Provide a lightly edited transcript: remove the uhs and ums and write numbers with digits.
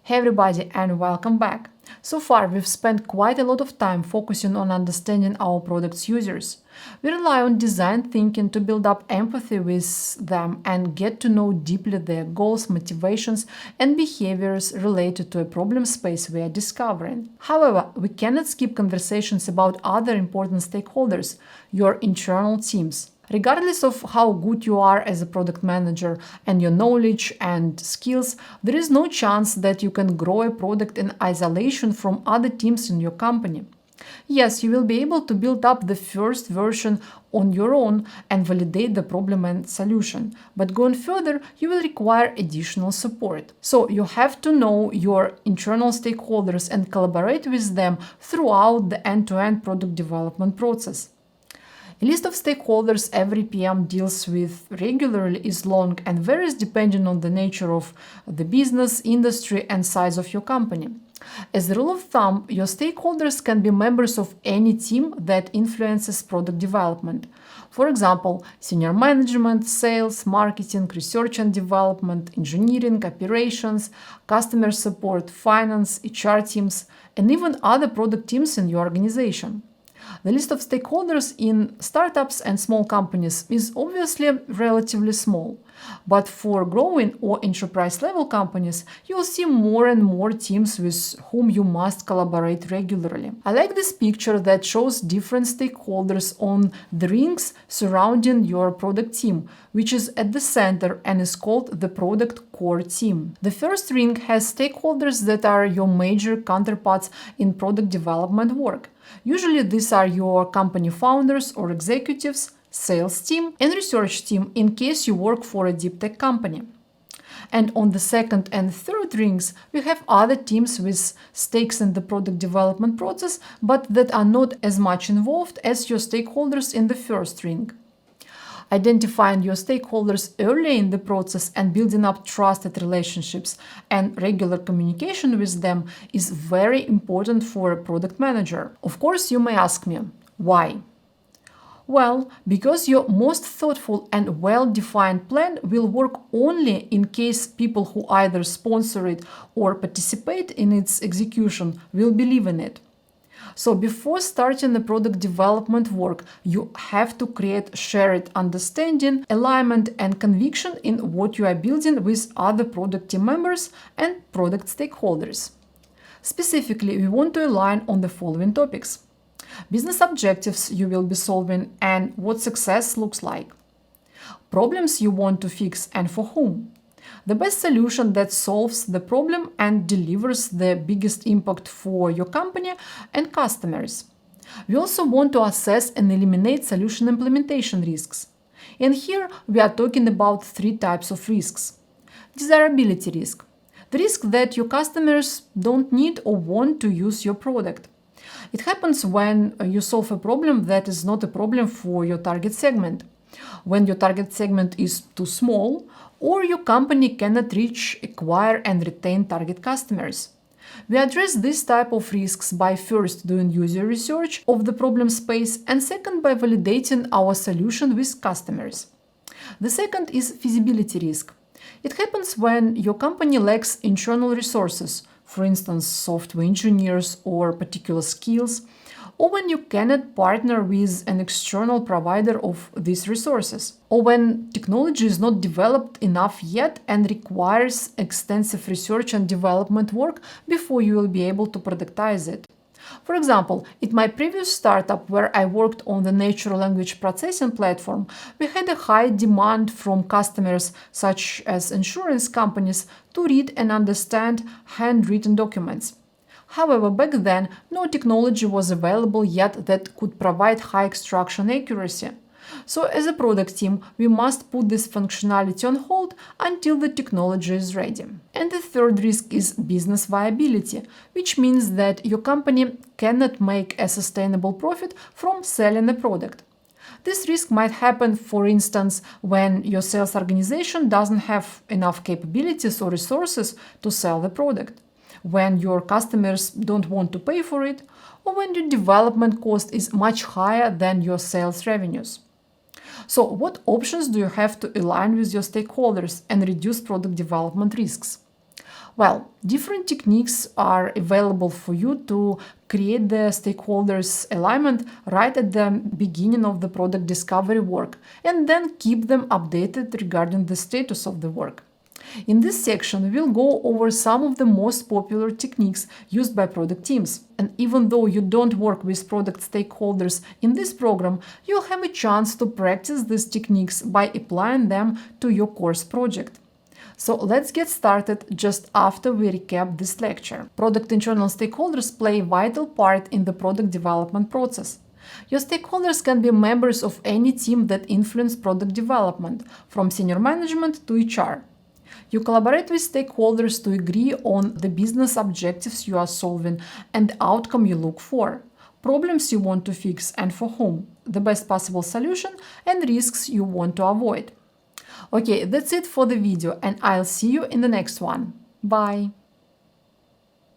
Hey everybody and welcome back. So far, we've spent quite a lot of time focusing on understanding our product's users. We rely on design thinking to build up empathy with them and get to know deeply their goals, motivations, and behaviors related to a problem space we are discovering. However, we cannot skip conversations about other important stakeholders, your internal teams. Regardless of how good you are as a product manager and your knowledge and skills, there is no chance that you can grow a product in isolation from other teams in your company. Yes, you will be able to build up the first version on your own and validate the problem and solution, but going further, you will require additional support. So you have to know your internal stakeholders and collaborate with them throughout the end-to-end product development process. A list of stakeholders every PM deals with regularly is long and varies depending on the nature of the business, industry, and size of your company. As a rule of thumb, your stakeholders can be members of any team that influences product development. For example, senior management, sales, marketing, research and development, engineering, operations, customer support, finance, HR teams, and even other product teams in your organization. The list of stakeholders in startups and small companies is obviously relatively small, but for growing or enterprise-level companies, you will see more and more teams with whom you must collaborate regularly. I like this picture that shows different stakeholders on the rings surrounding your product team, which is at the center and is called the product core team. The first ring has stakeholders that are your major counterparts in product development work. Usually these are your company founders or executives, sales team, and research team in case you work for a deep tech company. And on the second and third rings, we have other teams with stakes in the product development process, but that are not as much involved as your stakeholders in the first ring. Identifying your stakeholders early in the process and building up trusted relationships and regular communication with them is very important for a product manager. Of course, you may ask me, why? Well, because your most thoughtful and well-defined plan will work only in case people who either sponsor it or participate in its execution will believe in it. So before starting the product development work, you have to create shared understanding, alignment, and conviction in what you are building with other product team members and product stakeholders. Specifically, we want to align on the following topics: business objectives you will be solving and what success looks like, problems you want to fix and for whom, the best solution that solves the problem and delivers the biggest impact for your company and customers. We also want to assess and eliminate solution implementation risks. And here we are talking about three types of risks. Desirability risk. The risk that your customers don't need or want to use your product. It happens when you solve a problem that is not a problem for your target segment, when your target segment is too small, or your company cannot reach, acquire, and retain target customers. We address this type of risks by first doing user research of the problem space and second by validating our solution with customers. The second is feasibility risk. It happens when your company lacks internal resources, for instance, software engineers or particular skills, or when you cannot partner with an external provider of these resources, or when technology is not developed enough yet and requires extensive research and development work before you will be able to productize it. For example, in my previous startup where I worked on the natural language processing platform, we had a high demand from customers such as insurance companies to read and understand handwritten documents. However, back then, no technology was available yet that could provide high extraction accuracy. So as a product team, we must put this functionality on hold until the technology is ready. And the third risk is business viability, which means that your company cannot make a sustainable profit from selling a product. This risk might happen, for instance, when your sales organization doesn't have enough capabilities or resources to sell the product, when your customers don't want to pay for it, or when your development cost is much higher than your sales revenues. So what options do you have to align with your stakeholders and reduce product development risks? Well, different techniques are available for you to create the stakeholders alignment right at the beginning of the product discovery work, and then keep them updated regarding the status of the work. In this section, we'll go over some of the most popular techniques used by product teams. And even though you don't work with product stakeholders in this program, you'll have a chance to practice these techniques by applying them to your course project. So let's get started just after we recap this lecture. Product internal stakeholders play a vital part in the product development process. Your stakeholders can be members of any team that influence product development, from senior management to HR. You collaborate with stakeholders to agree on the business objectives you are solving and the outcome you look for, problems you want to fix and for whom, the best possible solution, and risks you want to avoid. Okay, that's it for the video, and I'll see you in the next one. Bye!